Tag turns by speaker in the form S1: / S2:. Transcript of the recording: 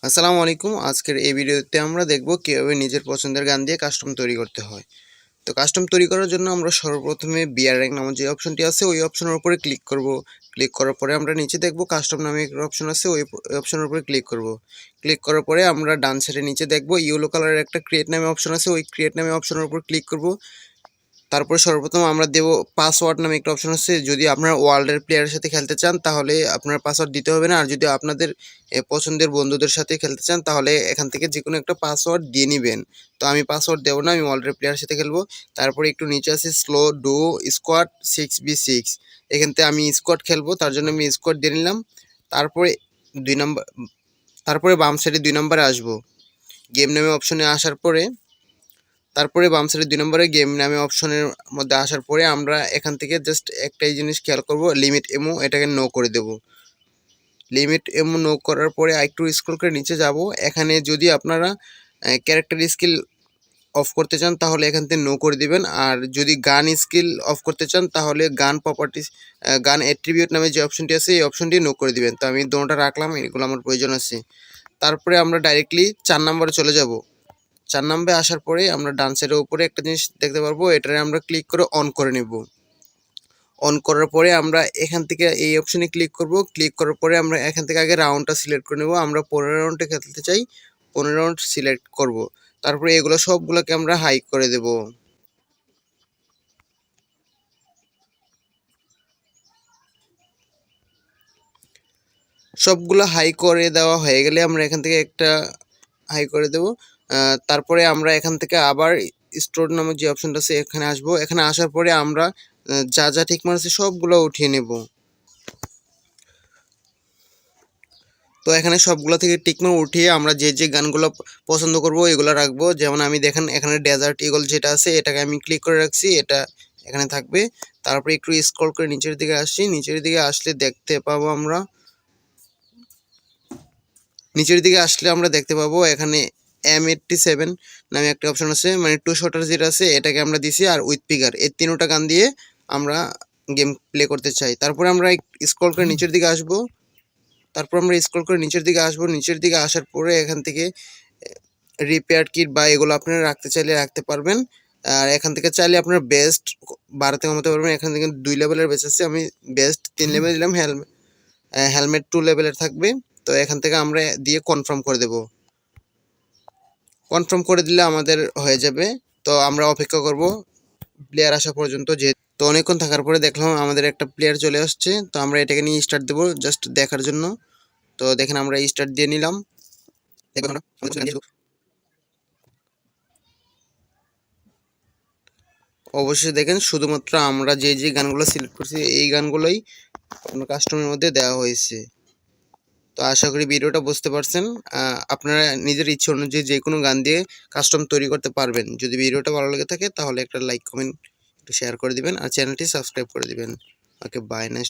S1: আসসালামু আলাইকুম। আজকের এই ভিডিওতে আমরা দেখব কিভাবে নিজের পছন্দের গান দিয়ে কাস্টম তৈরি করতে হয়। তো কাস্টম তৈরি করার জন্য আমরা সর্বপ্রথমে বিআর র্যাঙ্ক নামক যে অপশনটি আছে ওই অপশনের উপরে ক্লিক করব। ক্লিক করার পরে আমরা নিচে দেখব কাস্টম নামে একটা অপশন আছে, ওই অপশনের উপরে ক্লিক করব। ক্লিক করার পরে আমরা ডান সাইডে নিচে দেখব ইয়েলো কালারের একটা ক্রিয়েট নামে অপশন আছে, ওই ক্রিয়েট নামে অপশনের উপর ক্লিক করব। তারপরে সর্বপ্রথম আমরা দেব পাসওয়ার্ড নামে একটা অপশন আছে। যদি আপনারা ওয়ার্ল্ডের প্লেয়ারের সাথে খেলতে চান তাহলে আপনার পাসওয়ার্ড দিতে হবে না, আর যদি আপনাদের পছন্দের বন্ধুদের সাথে খেলতে চান তাহলে এখান থেকে যে কোনো একটা পাসওয়ার্ড দিয়ে নেবেন। তো আমি পাসওয়ার্ড দেবো না, আমি ওয়ার্ল্ডের প্লেয়ারের সাথে খেলবো। তারপরে একটু নিচে আছে স্লো ডো স্কোয়াড 6v6, এখান থেকে আমি স্কোয়াড খেলবো, তার জন্য আমি স্কোয়াড দিয়ে নিলাম। তারপরে 2 নম্বর, তারপরে বাম সাইডে 2 নম্বরে আসবো, গেম নামে অপশনে আসার পরে তারপরে বাম সাইডে 2 নম্বরে গেম নামে অপশনের মধ্যে আসার পরে আমরা এখান থেকে জাস্ট একটাই জিনিস খেয়াল করব, লিমিট এমো এটাকে নো করে দেব। লিমিট এমো নো করার পরে আরেকটু স্ক্রল করে নিচে যাব। এখানে যদি আপনারা ক্যারেক্টার স্কিল অফ করতে চান তাহলে এখান থেকে নো করে দিবেন, আর যদি গান স্কিল অফ করতে চান তাহলে গান প্রপার্টিস গান অ্যাট্রিবিউট নামে যে অপশনটি আছে এই অপশনটি নো করে দিবেন। তো আমি দুটোটা রাখলাম, এগুলো আমার প্রয়োজন আছে। তারপরে আমরা ডাইরেক্টলি 4 নম্বরে চলে যাব। 4 নম্বরে আসার পরে আমরা ডান সাইডের উপরে একটা জিনিস দেখতে পারবো, এটারে আমরা ক্লিক করে অন করে নেব। অন করার পরে আমরা এখান থেকে এই অপশনে ক্লিক করব। ক্লিক করার পরে আমরা এখান থেকে আগে রাউন্ডটা সিলেক্ট করে নেব। আমরা 15 রাউন্ডে খেলতে চাই, 15 রাউন্ড সিলেক্ট করব। তারপরে এগুলো সবগুলোকে আমরা হাই করে দেব। সবগুলো হাই করে দেওয়া হয়ে গেলে আমরা এখান থেকে একটা হাই করে দেব। তারপরে আমরা এখান থেকে আবার স্টোর নামক যে অপশনটা আছে এখানে আসবো। এখানে আসার পরে আমরা যা যা ঠিক মারছে সবগুলো উঠিয়ে নেব। তো এখানে সবগুলো থেকে টিকমার্ক উঠিয়ে আমরা যে যে গানগুলো পছন্দ করব এগুলো রাখবো। যেমন আমি দেখেন এখানে ডেজার্ট ইগল যেটা আছে এটাকে আমি ক্লিক করে রাখছি, এটা এখানে থাকবে। তারপরে একটু স্ক্রল করে নিচের দিকে আসছি, নিচের দিকে আসলে দেখতে পাবো দেখতে পাবো এখানে M87 নামে একটা অপশন আছে, মানে টু শটার যেটা আছে এটাকে আমরা দিছি, আর উইথ পিকার এই তিনটা গান দিয়ে আমরা গেম প্লে করতে চাই। তারপরে আমরা স্ক্রল করে নিচের দিকে আসবো। নিচের দিকে আসার পরে এখান থেকে রিপেয়ার কিট বা এগুলো আপনারা রাখতে চাইলে রাখতে পারবেন। আর এখান থেকে চাইলে আপনার বেস্ট বাড়াতে কমাতে পারবেন। এখান থেকে 2 লেভেলের বেস্ট আছে, আমি বেস্ট 3 লেভেল দিলাম। হেলমেট 2 লেভেলের থাকবে। তো এখান থেকে আমরা দিয়ে কনফার্ম করে দেব। কনফার্ম করে দিলে আমাদের হয়ে যাবে। তো আমরা অপেক্ষা করব প্লেয়ার আসা পর্যন্ত। তো অনেকক্ষণ থাকার পরে দেখলাম আমাদের একটা প্লেয়ার চলে আসছে। তো আমরা এটাকে নিয়ে স্টার্ট দেবো জাস্ট দেখার জন্য। তো দেখেন আমরা স্টার্ট দিয়ে নিলাম। অবশ্যই দেখেন শুধুমাত্র আমরা যে যে গানগুলো সিলেক্ট করছি এই গানগুলোই আপনার কাস্টমের মধ্যে দেওয়া হয়েছে। তো আশা করি ভিডিওটা বুঝতে পারছেন। আপনারা নিজের ইচ্ছে অনুযায়ী যে কোনো গান দিয়ে কাস্টম তৈরি করতে পারবেন। যদি ভিডিওটা ভালো লেগে থাকে তাহলে একটা লাইক কমেন্ট একটু শেয়ার করে দিবেন, আর চ্যানেলটি সাবস্ক্রাইব করে দিবেন। ওকে, বাই। নেক্সট